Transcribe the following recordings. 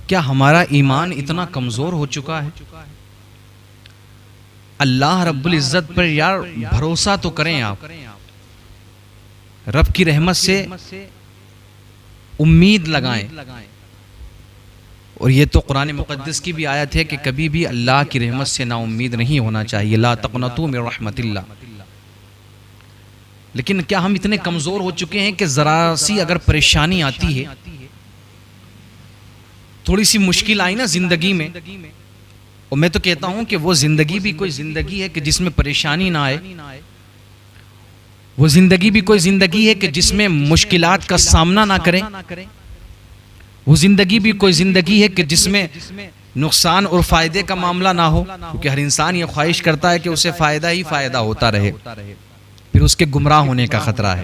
کیا ہمارا ایمان اتنا کمزور ہو چکا ہے؟ اللہ رب العزت پر یار بھروسہ تو کریں آپ، رب کی رحمت سے امید لگائیں۔ اور یہ تو قرآن مقدس کی بھی آیت ہے کہ کبھی بھی اللہ کی رحمت سے نا امید نہیں ہونا چاہیے، لا تقنطوا من رحمت اللہ۔ لیکن کیا ہم اتنے کمزور ہو چکے ہیں کہ ذرا سی اگر پریشانی آتی ہے، تھوڑی سی مشکل آئی نا زندگی میں، اور میں تو کہتا ہوں کہ وہ زندگی بھی کوئی زندگی ہے کہ جس میں پریشانی نہ آئے، وہ زندگی بھی کوئی زندگی ہے کہ جس میں مشکلات کا سامنا نہ کریں، وہ زندگی بھی کوئی زندگی ہے کہ جس میں نقصان اور فائدے کا معاملہ نہ ہو، کیونکہ ہر انسان یہ خواہش کرتا ہے کہ اسے فائدہ ہی فائدہ ہوتا رہے، پھر اس کے گمراہ ہونے کا خطرہ ہے۔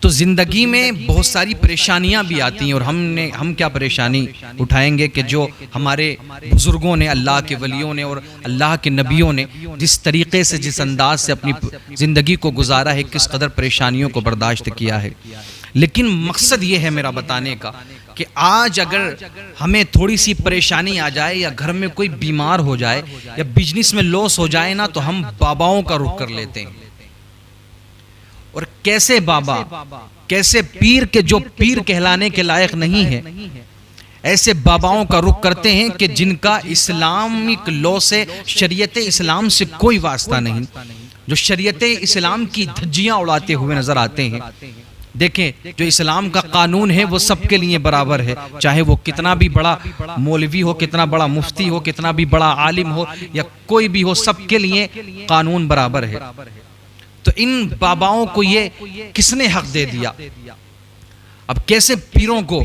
تو زندگی میں بہت ساری پریشانیاں بھی آتی ہیں، اور ہم کیا پریشانی اٹھائیں گے کہ جو ہمارے بزرگوں نے، اللہ کے ولیوں نے اور اللہ کے نبیوں نے جس طریقے سے، جس انداز سے اپنی زندگی کو گزارا ہے، کس قدر پریشانیوں کو برداشت کیا ہے۔ لیکن مقصد یہ ہے میرا بتانے کا کہ آج اگر ہمیں تھوڑی سی پریشانی آ جائے، یا گھر میں کوئی بیمار ہو جائے، یا بزنس میں لاس ہو جائے نا، تو ہم باباؤں کا رخ کر لیتے ہیں۔ اور کیسے بابا، کیسے پیر کے جو پیر کہلانے کے لائق نہیں ہے، ایسے باباؤں کا رخ کرتے ہیں کہ جن کا اسلامک لا سے، شریعت اسلام سے کوئی واسطہ نہیں، جو شریعت اسلام کی دھجیاں اڑاتے ہوئے نظر آتے ہیں۔ دیکھیں، جو اسلام کا قانون ہے وہ سب کے لیے برابر ہے، چاہے وہ کتنا بھی بڑا مولوی ہو، کتنا بڑا مفتی ہو، کتنا بھی بڑا عالم ہو، یا کوئی بھی ہو، سب کے لیے قانون برابر ہے۔ تو ان باباؤں کو یہ کس نے حق دے دیا؟ اب کیسے پیروں کو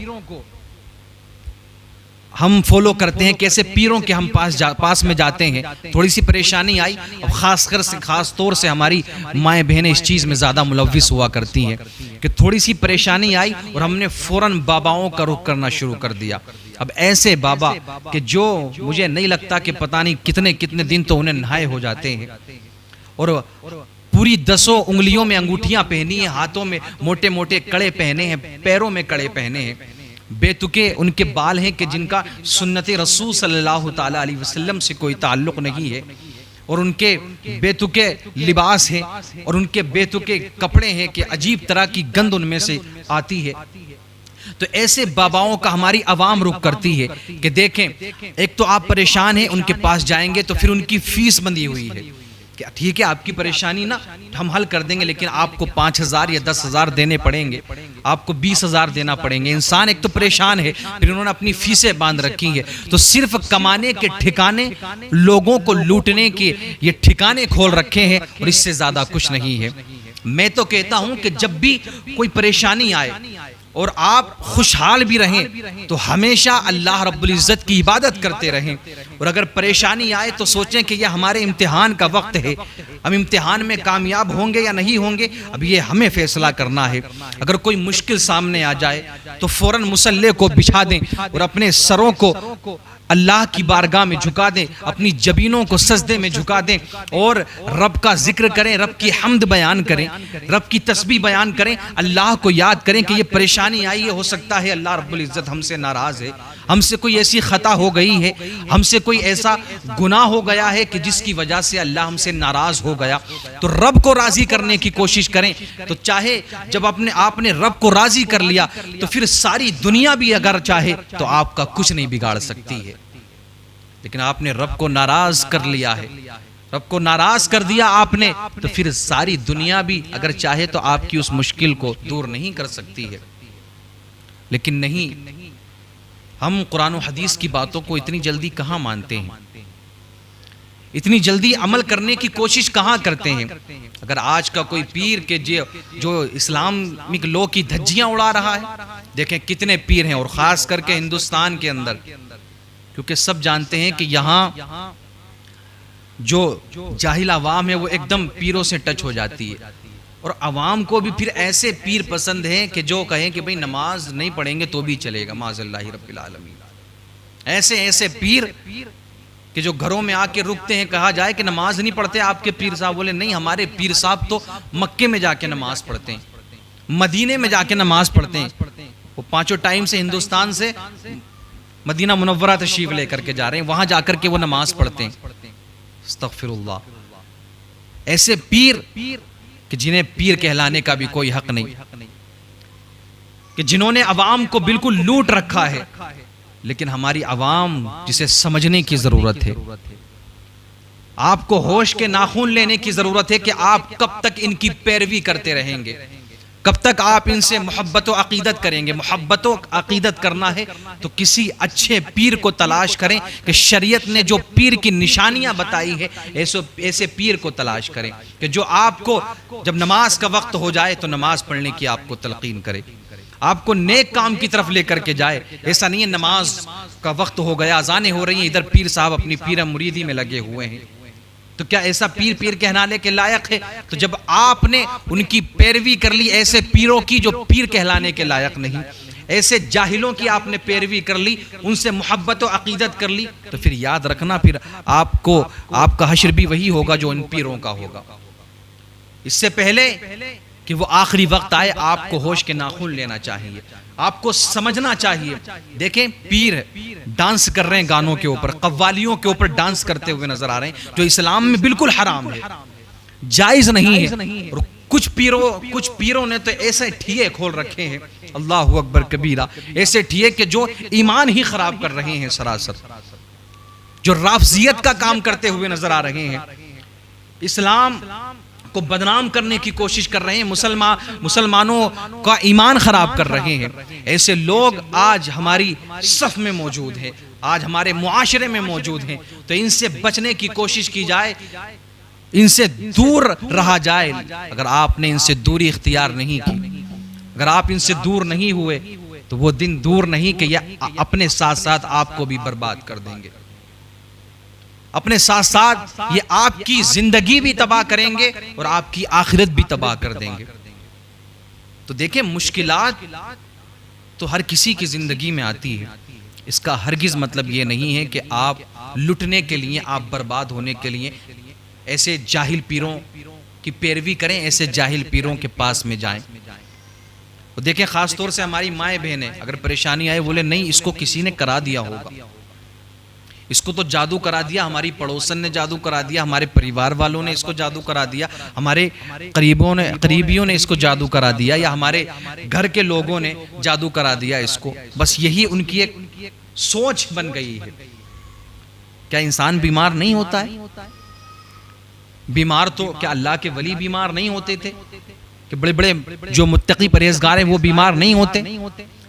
ہم فالو کرتے ہیں، کیسے پیروں کے ہم پاس میں جاتے ہیں؟ تھوڑی سی پریشانی آئی، اب خاص طور سے ہماری مائیں بہنیں اس چیز میں زیادہ ملوث ہوا کرتی ہیں کہ تھوڑی سی پریشانی آئی اور ہم نے فوراً باباؤں کا رخ کرنا شروع کر دیا۔ اب ایسے بابا کہ جو مجھے نہیں لگتا کہ پتہ نہیں کتنے دن تو انہیں نہائے ہو جاتے ہیں، اور پوری 10 انگلیوں میں انگوٹھیاں پہنی ہیں، ہاتھوں میں موٹے موٹے کڑے پہنے ہیں، پیروں میں کڑے پہنے ہیں، بے تکے ان کے بال ہیں کہ جن کا سنت رسول صلی اللہ تعالی علیہ وسلم سے کوئی تعلق نہیں ہے، اور ان کے بے تکے لباس ہیں، اور ان کے بے تکے کپڑے ہیں کہ عجیب طرح کی گند ان میں سے آتی ہے۔ تو ایسے باباؤں کا ہماری عوام رخ کرتی ہے کہ دیکھیں، ایک تو آپ پریشان ہیں، ان کے پاس جائیں گے تو پھر ان کی فیس بندھی ہوئی ہے کہ ٹھیک ہے آپ کی پریشانی نا ہم حل کر دیں گے، لیکن آپ کو 5,000 یا 10,000 دینے پڑیں گے، آپ کو 20,000 دینا پڑیں گے۔ انسان ایک تو پریشان ہے، پھر انہوں نے اپنی فیسیں باندھ رکھی ہیں، تو صرف کمانے کے ٹھکانے، لوگوں کو لوٹنے کے یہ ٹھکانے کھول رکھے ہیں، اور اس سے زیادہ کچھ نہیں ہے۔ میں تو کہتا ہوں کہ جب بھی کوئی پریشانی آئے اور آپ خوشحال بھی رہیں تو ہمیشہ اللہ رب العزت کی عبادت کرتے رہیں، اور اگر پریشانی آئے تو سوچیں کہ یہ ہمارے امتحان کا وقت ہے، ہم امتحان میں کامیاب ہوں گے یا نہیں ہوں گے، اب یہ ہمیں فیصلہ کرنا ہے۔ اگر کوئی مشکل سامنے آ جائے تو فوراً مصلے کو بچھا دیں اور اپنے سروں کو اللہ کی بارگاہ میں جھکا دیں، اپنی جبینوں کو سجدے میں جھکا دیں، اور رب کا ذکر کریں، رب کی حمد بیان کریں، رب کی تسبیح بیان کریں، اللہ کو یاد کریں کہ یہ پریشانی آئی ہے، ہو سکتا ہے اللہ رب العزت ہم سے ناراض ہے، ہم سے کوئی ایسی خطا ہو گئی ہے، ہم سے کوئی ایسا گناہ ہو گیا ہے کہ جس کی وجہ سے اللہ ہم سے ناراض ہو گیا، تو رب کو راضی کرنے کی کوشش کریں۔ تو چاہے جب آپ نے رب کو راضی کر لیا تو پھر ساری دنیا بھی اگر چاہے تو آپ کا کچھ نہیں بگاڑ سکتی ہے، لیکن آپ نے رب کو ناراض کر لیا ہے، رب کو ناراض کر دیا آپ نے، تو پھر ساری دنیا بھی اگر چاہے تو آپ کی اس مشکل کو دور نہیں کر سکتی ہے۔ لیکن نہیں، ہم قرآن و حدیث کی باتوں کو اتنی جلدی کہاں مانتے ہیں، اتنی جلدی عمل کرنے کی کوشش کہاں کرتے ہیں۔ اگر آج کا کوئی پیر کے جو اسلامک لا کی دھجیاں اڑا رہا ہے، دیکھیں کتنے پیر ہیں، اور خاص کر کے ہندوستان کے اندر، کیونکہ سب جانتے ہیں کہ یہاں جو جاہل عوام ہے وہ ایک دم پیروں سے ٹچ ہو جاتی ہے، اور عوام کو بھی پھر ایسے پیر پسند ہیں کہ جو کہیں کہ بھئی نماز نہیں پڑھیں گے تو بھی چلے گا، معاذ اللہ رب العالمین۔ ایسے پیر کہ جو گھروں میں آ کے رکتے ہیں، کہا جائے کہ نماز نہیں پڑھتے آپ کے پیر صاحب، بولے نہیں ہمارے پیر صاحب تو مکے میں جا کے نماز پڑھتے ہیں، مدینے میں جا کے نماز پڑھتے ہیں، وہ 5 ٹائم سے ہندوستان سے مدینہ منورہ تشریف لے کر کے جا رہے ہیں، وہاں جا کر کے وہ نماز پڑھتے ہیں۔ استغفر اللہ، ایسے پیر کہ جنہیں پیر کہلانے کا بھی کوئی حق نہیں، کہ جنہوں نے عوام کو بالکل لوٹ رکھا ہے، لیکن ہماری عوام جسے سمجھنے کی ضرورت ہے۔ آپ کو ہوش کے ناخن لینے کی ضرورت ہے کہ آپ کب تک ان کی پیروی کرتے رہیں گے، کب تک آپ ان سے محبت و عقیدت کریں گے۔ محبت و عقیدت کرنا ہے تو کسی اچھے پیر کو تلاش کریں، کہ شریعت نے جو پیر کی نشانیاں بتائی ہے ایسے پیر کو تلاش کریں، کہ جو آپ کو جب نماز کا وقت ہو جائے تو نماز پڑھنے کی آپ کو تلقین کرے، آپ کو نیک کام کی طرف لے کر کے جائے۔ ایسا نہیں ہے نماز کا وقت ہو گیا، اذانیں ہو رہی ہیں، ادھر پیر صاحب اپنی پیر مریدی میں لگے ہوئے ہیں، تو کیا ایسا پیر کہلانے کے لائق ہے؟ تو جب آپ نے ان کی پیروی کر لی، ایسے پیروں کی جو پیر کہلانے کے لائق نہیں، ایسے جاہلوں کی آپ نے پیروی کر لی، ان سے محبت و عقیدت کر لی، تو پھر یاد رکھنا پھر آپ کا حشر بھی وہی ہوگا جو ان پیروں کا ہوگا۔ اس سے پہلے کہ وہ آخری وقت آئے، آپ کو ہوش کے ناخن لینا چاہیے، آپ کو سمجھنا چاہیے۔ دیکھیں پیر ڈانس کر رہے ہیں گانوں کے اوپر، قوالیوں کے اوپر ڈانس کرتے ہوئے نظر آ رہے ہیں، جو اسلام میں بالکل حرام ہے، جائز نہیں ہے۔ اور کچھ پیروں نے تو ایسے ٹھیے کھول رکھے ہیں، اللہ اکبر کبیرہ، ایسے ٹھیے کہ جو ایمان ہی خراب کر رہے ہیں سراسر، جو رافضیت کا کام کرتے ہوئے نظر آ رہے ہیں، اسلام کو بدنام کرنے کی کوشش کر رہے ہیں، مسلمانوں کا ایمان خراب کر رہے ہیں۔ ایسے لوگ آج ہماری صف میں موجود ہیں، آج ہمارے معاشرے میں موجود ہیں، تو ان سے بچنے کی کوشش کی جائے، ان سے دور رہا جائے۔ اگر آپ نے ان سے دوری اختیار نہیں کی، اگر آپ ان سے دور نہیں ہوئے، تو وہ دن دور نہیں کہ یہ اپنے ساتھ ساتھ آپ کو بھی برباد کر دیں گے، اپنے ساتھ ساتھ یہ آپ کی زندگی بھی تباہ کریں گے اور آپ کی آخرت بھی تباہ کر دیں گے۔ تو دیکھیں مشکلات تو ہر کسی کی زندگی میں آتی ہے، اس کا ہرگز مطلب یہ نہیں ہے کہ آپ لٹنے کے لیے، آپ برباد ہونے کے لیے ایسے جاہل پیروں کی پیروی کریں، ایسے جاہل پیروں کے پاس میں جائیں۔ دیکھیں خاص طور سے ہماری مائیں بہنیں اگر پریشانی آئے، بولے نہیں اس کو کسی نے کرا دیا ہوگا، اس کو تو جادو کرا دیا، ہماری پڑوسن نے جادو کرا دیا، ہمارے پریوار والوں نے اس کو جادو کرا دیا، ہمارے قریبیوں نے اس کو جادو کرا دیا، یا ہمارے گھر کے لوگوں نے جادو کرا دیا اس کو۔ بس یہی ان کی ایک سوچ بن گئی ہے۔ کیا انسان بیمار نہیں ہوتا ہے؟ بیمار تو کیا اللہ کے ولی بیمار نہیں ہوتے تھے؟ کہ بڑے بڑے جو متقی پرہیزگار ہیں وہ بیمار نہیں ہوتے؟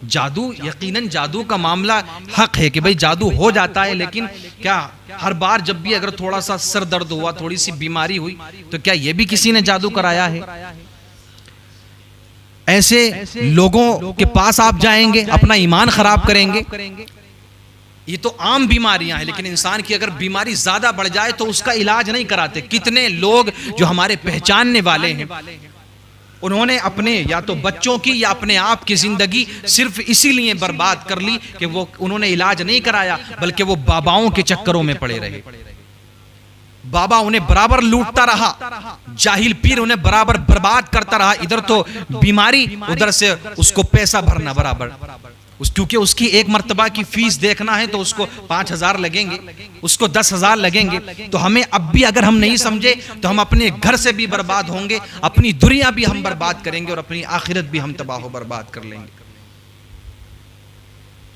جادو، یقیناً جادو کا معاملہ حق ہے کہ بھئی جادو ہو جاتا ہے، لیکن کیا ہر بار جب بھی اگر تھوڑا سا سر درد ہوا، تھوڑی سی بیماری ہوئی، تو کیا یہ بھی کسی نے جادو کرایا ہے؟ ایسے لوگوں کے پاس آپ جائیں گے، اپنا ایمان خراب کریں گے۔ یہ تو عام بیماریاں ہیں، لیکن انسان کی اگر بیماری زیادہ بڑھ جائے تو اس کا علاج نہیں کراتے۔ کتنے لوگ جو ہمارے پہچاننے والے ہیں، انہوں نے اپنے یا تو بچوں کی یا اپنے آپ کی زندگی صرف اسی لیے برباد کر لی کہ انہوں نے علاج نہیں کرایا، بلکہ وہ باباؤں کے چکروں میں پڑے رہے۔ بابا انہیں برابر لوٹتا رہا، جاہل پیر انہیں برابر برباد کرتا رہا، ادھر تو بیماری، ادھر سے اس کو پیسہ بھرنا برابر، کیونکہ اس کی ایک مرتبہ کی فیس دیکھنا ہے تو اس کو 5,000 لگیں گے، اس کو 10,000 لگیں گے۔ تو ہمیں اب بھی اگر ہم نہیں سمجھے تو ہم اپنے گھر سے بھی برباد ہوں گے، اپنی دنیا بھی ہم برباد کریں گے اور اپنی آخرت بھی ہم تباہ و برباد کر لیں گے۔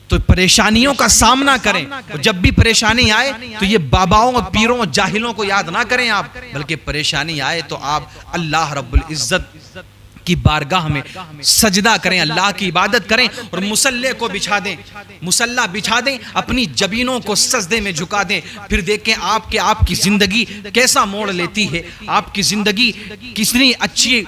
تو پریشانیوں کا سامنا کریں، جب بھی پریشانی آئے تو یہ باباؤں، پیروں، جاہلوں کو یاد نہ کریں آپ، بلکہ پریشانی آئے تو آپ اللہ رب العزت کی بارگاہ میں سجدہ کریں، اللہ کی عبادت کریں اور مصلی کو بچھا دیں، مصلی بچھا دیں، اپنی جبینوں کو سجدے میں جھکا دیں۔ پھر دیکھیں آپ کی زندگی کیسا موڑ لیتی ہے، آپ کی زندگی کتنی اچھی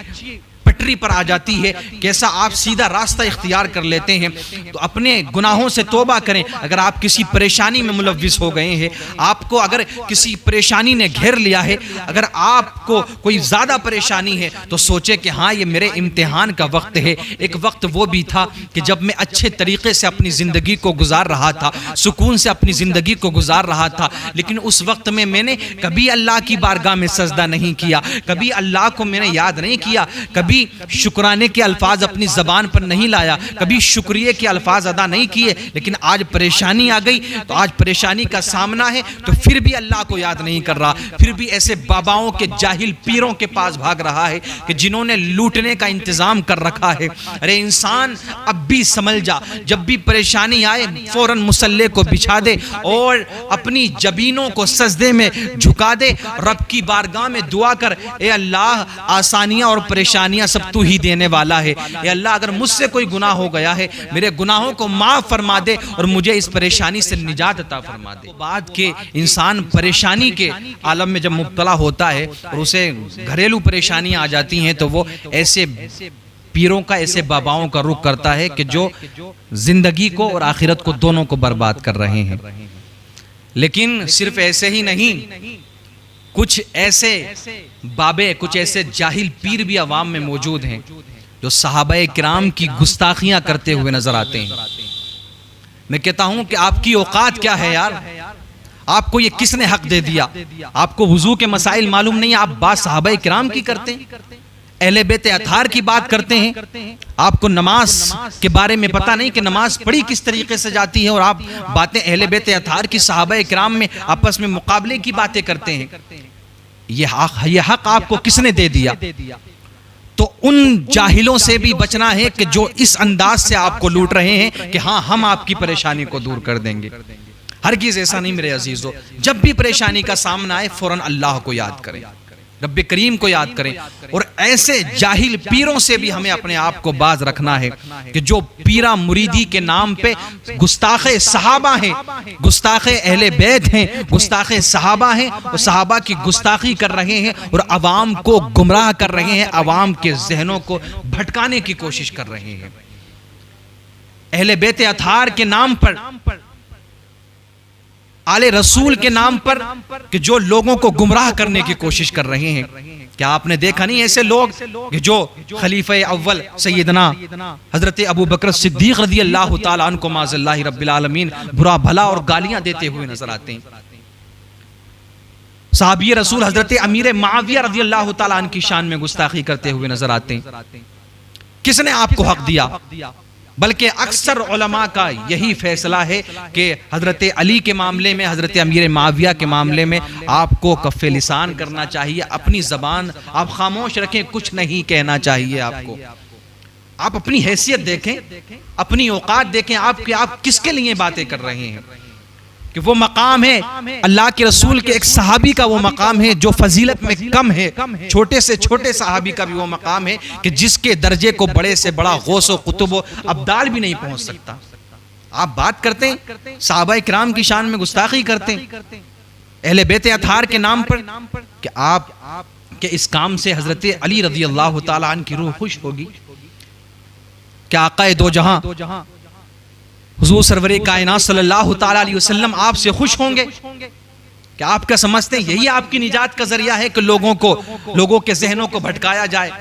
پٹری پر آ جاتی ہے، کیسا آپ سیدھا راستہ اختیار کر لیتے ہیں۔ تو اپنے گناہوں سے توبہ کریں۔ اگر آپ کسی پریشانی میں ملوث ہو گئے ہیں، آپ کو اگر کسی پریشانی نے گھیر لیا ہے، اگر آپ کو کوئی زیادہ پریشانی ہے، تو سوچیں کہ ہاں یہ میرے امتحان کا وقت ہے۔ ایک وقت وہ بھی تھا کہ جب میں اچھے طریقے سے اپنی زندگی کو گزار رہا تھا، سکون سے اپنی زندگی کو گزار رہا تھا، لیکن اس وقت میں نے کبھی اللہ کی بارگاہ میں سجدہ نہیں کیا، کبھی اللہ کو میں نے یاد نہیں کیا، کبھی شکرانے کے الفاظ اپنی زبان پر نہیں لایا, کبھی شکریہ کے الفاظ ادا نہیں کیے, لیکن آج پریشانی آ گئی تو آج پریشانی کا سامنا ہے تو پھر بھی اللہ کو یاد نہیں کر رہا, پھر بھی ایسے باباؤں کے جاہل پیروں کے پاس بھاگ رہا ہے کہ جنہوں نے لوٹنے کا انتظام کر رکھا ہے. ارے انسان اب بھی سمجھ جا, جب بھی پریشانی آئے فوراً مصلے کو بچھا دے اور اپنی جبینوں کو سجدے میں جھکا دے, رب کی بارگاہ میں دعا کر, اے اللہ آسانیاں اور پریشانیاں سب تو ہی دینے والا ہے, اے اللہ اگر مجھ سے کوئی گناہ ہو گیا ہے میرے گناہوں کو معاف فرما دے اور مجھے اس پریشانی سے نجات عطا فرما دے. بعد کے انسان پریشانی کے عالم میں جب مبتلا ہوتا ہے اور اسے گھریلو پریشانیاں آ جاتی ہیں تو وہ ایسے پیروں کا, ایسے باباؤں کا رخ کرتا ہے کہ جو زندگی کو اور آخرت کو دونوں کو برباد کر رہے ہیں. لیکن صرف ایسے ہی نہیں, کچھ ایسے بابے, کچھ ایسے جاہل پیر بھی عوام میں موجود ہیں جو صحابہ کرام کی گستاخیاں کرتے ہوئے نظر آتے ہیں. میں کہتا ہوں کہ آپ کی اوقات کیا ہے یار, آپ کو یہ کس نے حق دے دیا؟ آپ کو وضو کے مسائل معلوم نہیں, آپ بات صحابہ کرام کی کرتے ہیں, اہل بیت اطہار کی بات کرتے ہیں. آپ کو نماز کے بارے میں پتہ نہیں کہ نماز پڑھی کس طریقے سے جاتی ہے, اور آپ باتیں اہل بیت اطہار کی صحابہ کرام میں آپس میں مقابلے کی باتیں کرتے ہیں. یہ حق آپ کو کس نے دے دیا؟ تو ان جاہلوں سے بھی بچنا ہے کہ جو اس انداز سے آپ کو لوٹ رہے ہیں کہ ہاں ہم آپ کی پریشانی کو دور کر دیں گے. ہرگز ایسا نہیں میرے عزیزو. جب بھی پریشانی کا سامنا آئے فوراً اللہ کو یاد کریں, رب کریم کو یاد کریں, اور ایسے جاہل پیروں سے بھی ہمیں اپنے آپ کو باز رکھنا ہے کہ جو پیرا مریدی کے نام پہ گستاخ صحابہ ہیں, گستاخ اہل بیت ہیں, گستاخ صحابہ ہیں, اور صحابہ کی گستاخی کر رہے ہیں اور عوام کو گمراہ کر رہے ہیں, عوام کے ذہنوں کو بھٹکانے کی کوشش کر رہے ہیں. اہل بیت اطہار کے نام پر, آل رسول کے نام پر کہ جو لوگوں کو گمراہ کرنے کی کوشش کر رہے ہیں. کیا آپ نے دیکھا نہیں ایسے لوگ کہ جو خلیفہ اول سیدنا حضرت ابو بکر صدیق رضی اللہ تعالیٰ عنہ کو معاذ اللہ رب العالمین برا بھلا اور گالیاں دیتے ہوئے نظر آتے ہیں. صحابی رسول حضرت امیر معاویہ رضی اللہ تعالیٰ عنہ کی شان میں گستاخی کرتے ہوئے نظر آتے ہیں. کس نے آپ کو حق دیا؟ بلکہ اکثر علماء کا یہی فیصلہ ہے کہ حضرت علی کے معاملے میں, حضرت امیر معاویہ کے معاملے میں آپ کو کف لسان کرنا چاہیے, اپنی زبان آپ خاموش رکھیں, کچھ نہیں کہنا چاہیے آپ کو. آپ اپنی حیثیت دیکھیں, اپنی اوقات دیکھیں, آپ کس کے لیے باتیں کر رہے ہیں. کہ وہ مقام ہے اللہ کے رسول کے ایک صحابی کا, وہ مقام ہے جو فضیلت میں کم ہے, چھوٹے سے چھوٹے صحابی کا بھی وہ مقام ہے کہ جس کے درجے کو بڑے سے بڑا غوث و قطب و ابدال بھی نہیں پہنچ سکتا. آپ بات کرتے ہیں صحابہ کرام کی شان میں گستاخی کرتے ہیں اہل بیت اطہار کے نام پر, کہ آپ کے اس کام سے حضرت علی رضی اللہ تعالیٰ عنہ کی روح خوش ہوگی؟ کیا آقا دو جہاں حضور سرور کائنات صلی اللہ تعالیٰ علیہ وسلم آپ سے خوش ہوں گے؟ کیا آپ کا سمجھتے ہیں یہی آپ کی نجات کا ذریعہ ہے کہ لوگوں کے ذہنوں کو بھٹکایا جائے؟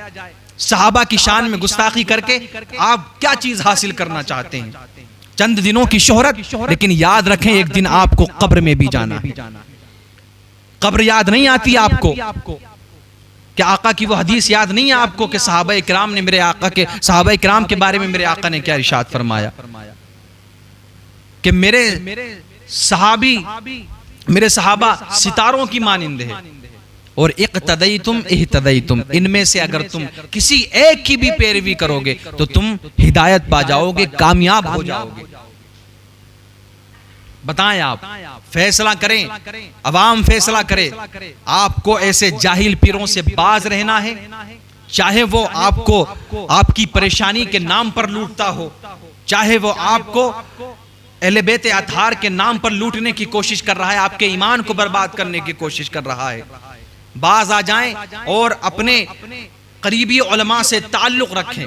صحابہ کی شان میں گستاخی کر کے آپ کیا چیز حاصل کرنا چاہتے ہیں؟ چند دنوں کی شہرت, لیکن یاد رکھیں ایک دن آپ کو قبر میں بھی جانا ہے. قبر یاد نہیں آتی آپ کو؟ کیا آقا کی وہ حدیث یاد نہیں ہے آپ کو کہ صحابہ کرام نے صحابہ کرام کے بارے میں میرے آقا نے کیا ارشاد فرمایا کہ میرے صحابہ ستاروں کی مانند ہے, اور اقتدیتم اہتدیتم, ان میں سے اگر تم کسی ایک کی بھی پیروی کرو گے تو تم ہدایت پا جاؤ گے, کامیاب ہو جاؤ گے. بتائیں, آپ فیصلہ کریں, عوام فیصلہ کرے. آپ کو ایسے جاہل پیروں سے باز رہنا ہے, چاہے وہ آپ کو آپ کی پریشانی کے نام پر لوٹتا ہو, چاہے وہ آپ کو اہل بیت اطہار کے نام پر لوٹنے کی کوشش کر رہا ہے, آپ کے ایمان کو برباد کرنے کی کوشش کر رہا ہے. باز آ جائیں اور اپنے قریبی علماء سے تعلق رکھیں,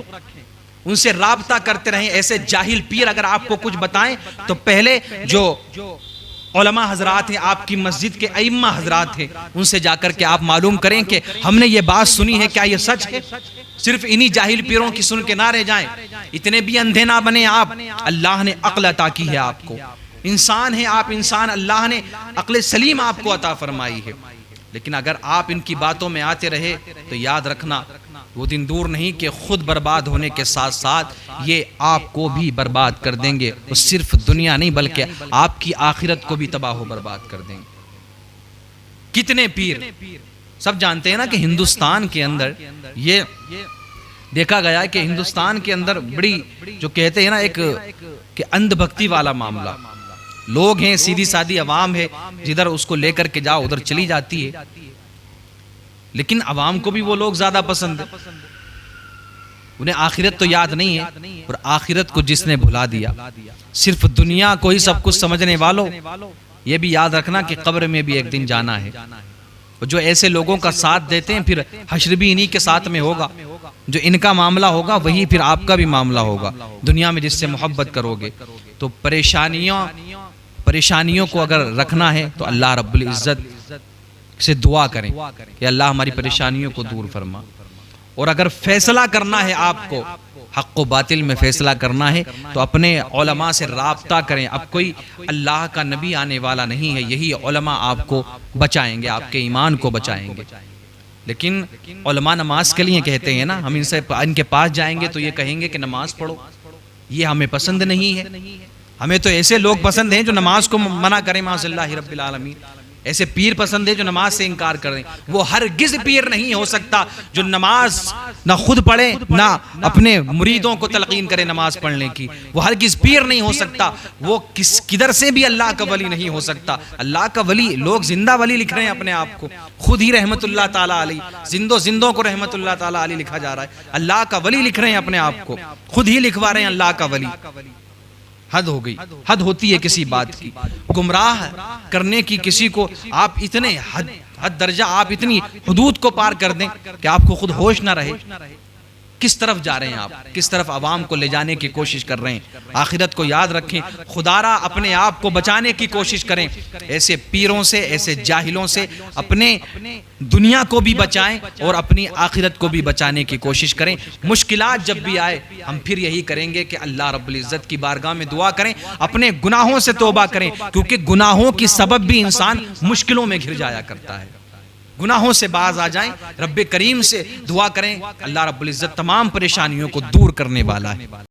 ان سے رابطہ کرتے رہیں. ایسے جاہل پیر اگر آپ کو کچھ بتائیں تو پہلے جو علماء حضرات ہیں, آپ کی مسجد کے ائمہ حضرات ہیں, ان سے جا کر کے آپ معلوم کریں کہ ہم نے یہ بات سنی ہے, کیا یہ سچ ہے؟ صرف انہی جاہل پیروں کی سن کے نہ رہ جائیں, اتنے بھی اندھے نہ بنیں آپ. اللہ نے عقل عطا کی ہے آپ کو, انسان ہیں آپ, انسان, اللہ نے عقل سلیم آپ کو عطا فرمائی ہے. لیکن اگر آپ ان کی باتوں میں آتے رہے تو یاد رکھنا وہ دن دور نہیں کہ خود برباد ہونے کے ساتھ ساتھ یہ آپ کو بھی برباد کر دیں گے. وہ صرف دنیا نہیں بلکہ آپ کی آخرت کو بھی تباہ و برباد کر دیں گے. کتنے پیر سب جانتے ہیں نا کہ ہندوستان کے اندر یہ دیکھا گیا ہے کہ ہندوستان کے اندر بڑی جو کہتے ہیں نا ایک کہ اندھ بھکتی والا معاملہ. لوگ ہیں سیدھی سادی عوام ہے جدھر اس کو لے کر کے جاؤ ادھر چلی جاتی ہے. لیکن عوام کو بھی وہ لوگ زیادہ پسند ہے. انہیں آخرت تو یاد نہیں ہے اور آخرت کو جس نے بھلا دیا صرف دنیا کو ہی سب کچھ سمجھنے والوں یہ بھی یاد رکھنا کہ قبر میں بھی ایک دن جانا ہے. جو ایسے لوگوں کا ساتھ دیتے ہیں پھر حشر بھی انہی کے ساتھ میں ہوگا. جو ان کا معاملہ ہوگا وہی پھر آپ کا بھی معاملہ ہوگا. دنیا میں جس سے محبت کرو گے تو پریشانیوں کو اگر رکھنا ہے تو اللہ رب العزت سے دعا کریں کہ اللہ ہماری پریشانیوں کو دور فرما. اور اگر فیصلہ کرنا ہے آپ کو حق و باطل میں فیصلہ کرنا ہے تو اپنے علماء سے رابطہ کریں. اب کوئی اللہ کا نبی آنے والا نہیں ہے. یہی علماء آپ کو بچائیں گے, آپ کے ایمان کو بچائیں گے. لیکن علماء نماز کے لیے کہتے ہیں نا, ہم ان کے پاس جائیں گے تو یہ کہیں گے کہ نماز پڑھو. یہ ہمیں پسند نہیں ہے. ہمیں تو ایسے لوگ پسند ہیں جو نماز کو منع کریں معاذ اللہ رب العالمین. ایسے پیر پسند ہے جو نماز سے انکار کریں. وہ ہرگز پیر نہیں ہو سکتا جو نماز نہ خود پڑھے نہ اپنے مریدوں کو تلقین کرے نماز پڑھنے کی. وہ ہرگز پیر نہیں ہو سکتا. وہ کدھر سے بھی اللہ کا ولی نہیں ہو سکتا. اللہ کا ولی لوگ زندہ ولی لکھ رہے ہیں اپنے آپ کو. خود ہی رحمت اللہ تعالیٰ علیہ زندوں کو رحمت اللہ تعالیٰ علیہ لکھا جا رہا ہے. اللہ کا ولی لکھ رہے ہیں اپنے آپ کو, خود ہی لکھوا رہے ہیں اللہ کا ولی. حد ہو گئی. حد ہوتی ہے کسی بات کی. گمراہ کرنے کی کسی کو آپ اتنے حد درجہ آپ اتنی حدود کو پار کر دیں کہ آپ کو خود ہوش نہ رہے. کس طرف جا رہے ہیں آپ, کس طرف عوام کو لے جانے کی کوشش کر رہے ہیں. آخرت کو یاد رکھیں. خدا را اپنے آپ کو بچانے کی کوشش کریں. ایسے پیروں سے, ایسے جاہلوں سے اپنے دنیا کو بھی بچائیں اور اپنی آخرت کو بھی بچانے کی کوشش کریں. مشکلات جب بھی آئے ہم پھر یہی کریں گے کہ اللہ رب العزت کی بارگاہ میں دعا کریں, اپنے گناہوں سے توبہ کریں, کیونکہ گناہوں کی سبب بھی انسان مشکلوں میں گھر جایا کرتا ہے. گناہوں سے باز آ جائیں, رب کریم سے دعا کریں. اللہ رب العزت تمام پریشانیوں کو دور کرنے والا ہے.